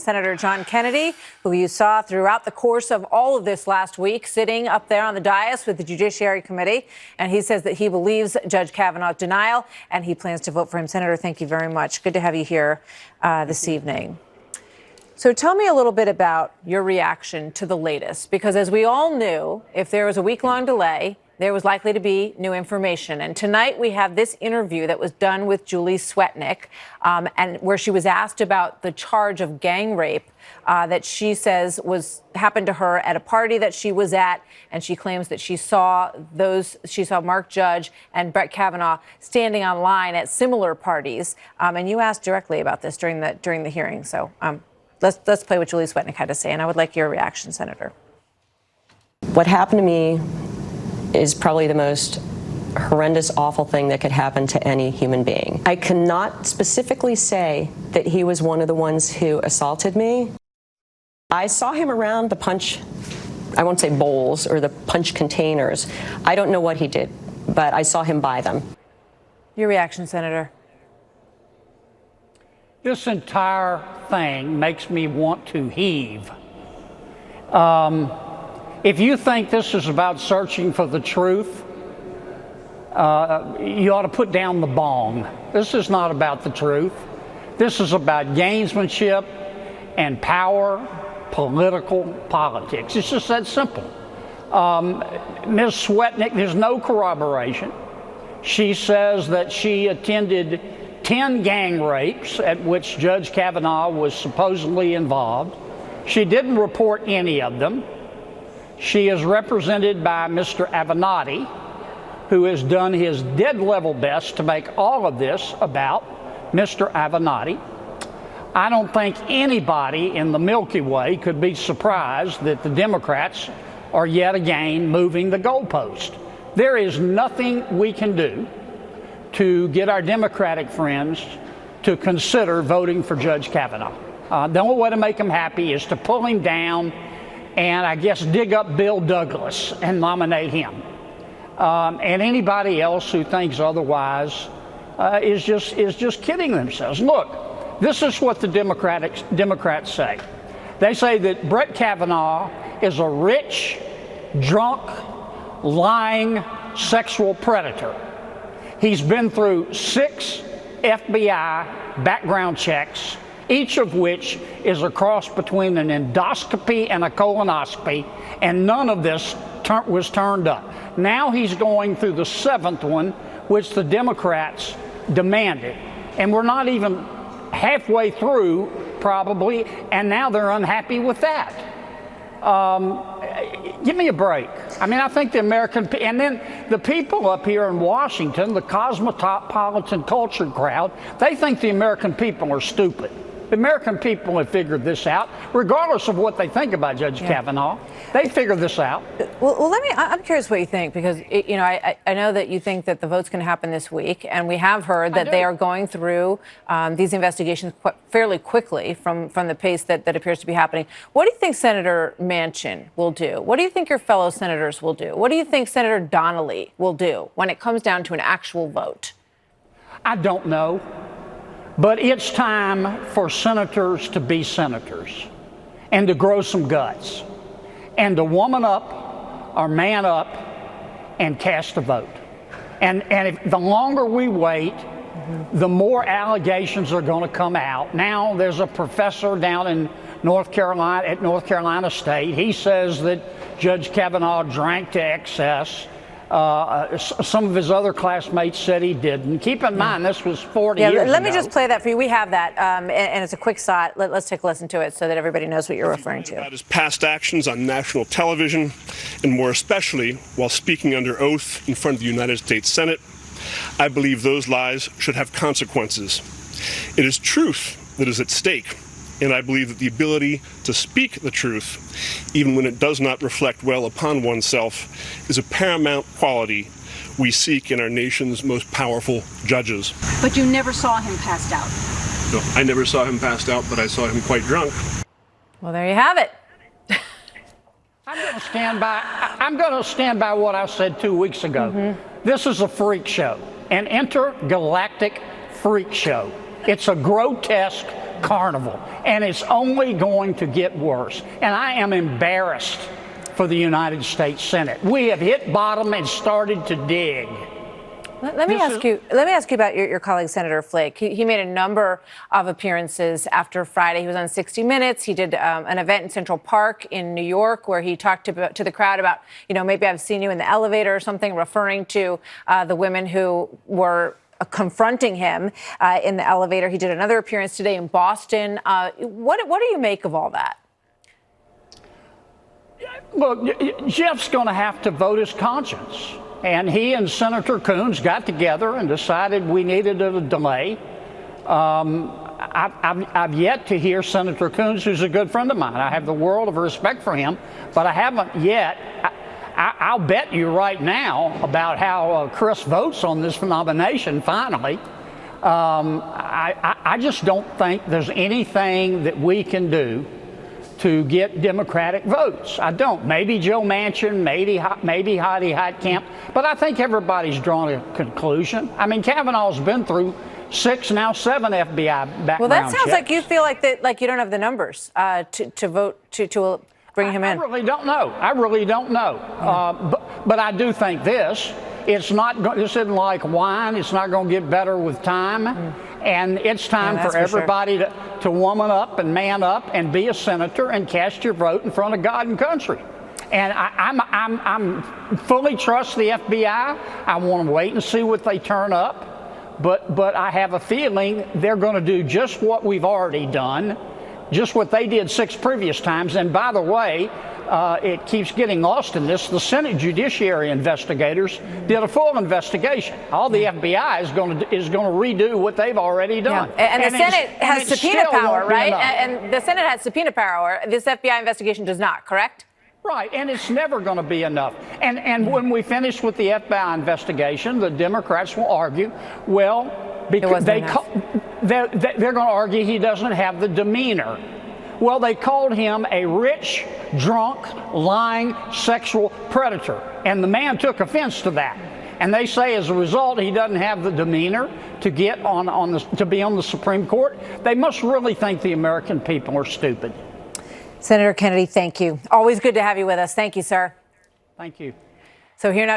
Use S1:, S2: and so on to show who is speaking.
S1: Senator John Kennedy, who you saw throughout the course of all of this last week, sitting up there on the dais with the Judiciary Committee. And he says that he believes Judge Kavanaugh's denial, and he plans to vote for him. Senator, thank you very much. Good to have you here this evening. So tell me a little bit about your reaction to the latest, because as we all knew, if there was a week-long delay, there was likely to be new information. And tonight we have this interview that was done with Julie Swetnick, and where she was asked about the charge of gang rape that she says happened to her at a party that she was at, and she claims that she saw Mark Judge and Brett Kavanaugh standing on line at similar parties. And you asked directly about this during the hearing. So let's play what Julie Swetnick had to say, and I would like your reaction, Senator.
S2: What happened to me is probably the most horrendous, awful thing that could happen to any human being. I cannot specifically say that he was one of the ones who assaulted me. I saw him around the punch, I won't say bowls, or the punch containers. I don't know what he did, but I saw him buy them. Your reaction, Senator?
S3: This entire thing makes me want to heave. If you think this is about searching for the truth, you ought to put down the bong. This is not about the truth. This is about gamesmanship and power, political politics. It's just that simple. Ms. Swetnick, there's no corroboration. She says that she attended 10 gang rapes at which Judge Kavanaugh was supposedly involved. She didn't report any of them. She is represented by Mr. Avenatti, who has done his dead level best to make all of this about Mr. Avenatti. I don't think anybody in the Milky Way could be surprised that the Democrats are yet again moving the goalpost. There is nothing we can do to get our Democratic friends to consider voting for Judge Kavanaugh. The only way to make them happy is to pull him down and, I guess, dig up Bill Douglas and nominate him. And anybody else who thinks otherwise is just kidding themselves. Look, this is what the Democrats say. They say that Brett Kavanaugh is a rich, drunk, lying sexual predator. He's been through 6 FBI background checks, each of which is a cross between an endoscopy and a colonoscopy, and none of this was turned up. Now he's going through the 7th one, which the Democrats demanded. And we're not even halfway through, probably, and now they're unhappy with that. Give me a break. I mean, I think the American, and then the people up here in Washington, the cosmopolitan culture crowd, they think the American people are stupid. The American people have figured this out, regardless of what they think about Judge Kavanaugh. They figured this out.
S1: Well, I'm curious what you think, because, I know that you think that the vote's going to happen this week, and we have heard that they are going through these investigations fairly quickly from the pace that appears to be happening. What do you think Senator Manchin will do? What do you think your fellow senators will do? What do you think Senator Donnelly will do when it comes down to an actual vote?
S3: I don't know. But it's time for senators to be senators and to grow some guts and to woman up or man up and cast a vote. And if the longer we wait, the more allegations are going to come out. Now there's a professor down in North Carolina State. He says that Judge Kavanaugh drank to excess. Some of his other classmates said he didn't. Keep in mind, this was 40 years ago.
S1: Let me just play that for you. We have that, and it's a quick shot. Let's take a listen to it so that everybody knows what you're referring to.
S4: About his past actions on national television, and more especially while speaking under oath in front of the United States Senate, I believe those lies should have consequences. It is truth that is at stake, and I believe that the ability to speak the truth, even when it does not reflect well upon oneself, is a paramount quality we seek in our nation's most powerful judges.
S5: But you never saw him passed out?
S4: No, I never saw him passed out, but I saw him quite drunk.
S1: Well, there you have it.
S3: I'm going to stand by what I said 2 weeks ago. This is a freak show, an intergalactic freak show. It's a grotesque carnival, and it's only going to get worse. And I am embarrassed for the United States Senate. We have hit bottom and started to dig.
S1: Let me ask you about your colleague, Senator Flake. He made a number of appearances after Friday. He was on 60 Minutes. He did an event in Central Park in New York where he talked to the crowd about, maybe I've seen you in the elevator or something, referring to the women who were confronting him in the elevator. He did another appearance today in Boston. What do you make of all that?
S3: Look, Jeff's going to have to vote his conscience. And he and Senator Coons got together and decided we needed a delay. I've yet to hear Senator Coons, who's a good friend of mine. I have the world of respect for him, but I haven't yet. I'll bet you right now about how Chris votes on this nomination finally. I just don't think there's anything that we can do to get Democratic votes. I don't.Maybe Joe Manchin, maybe Heidi Heitkamp, but I think everybody's drawn a conclusion. I mean, Kavanaugh's been through 6, now 7 FBI background checks.
S1: Well, that sounds like you feel like you don't have the numbers to vote to bring him in.
S3: I really don't know. But I do think this. This isn't like wine. It's not going to get better with time. And it's time for everybody to woman up and man up and be a senator and cast your vote in front of God and country. And I'm fully trust the FBI. I want to wait and see what they turn up. But I have a feeling they're going to do just what we've already done, just what they did 6 previous times. And by the way, it keeps getting lost in this. The Senate Judiciary investigators did a full investigation. All the FBI is going to redo what they've already done.
S1: Yeah. And the Senate has subpoena power, right? And the Senate has subpoena power. This FBI investigation does not, correct?
S3: Right, and it's never going to be enough. And when we finish with the FBI investigation, the Democrats will argue, well, because they're going to argue he doesn't have the demeanor. Well, they called him a rich, drunk, lying, sexual predator, and the man took offense to that. And they say as a result he doesn't have the demeanor to get to be on the Supreme Court. They must really think the American people are stupid.
S1: Senator Kennedy, thank you. Always good to have you with us. Thank you, sir.
S3: Thank you.
S1: So here now.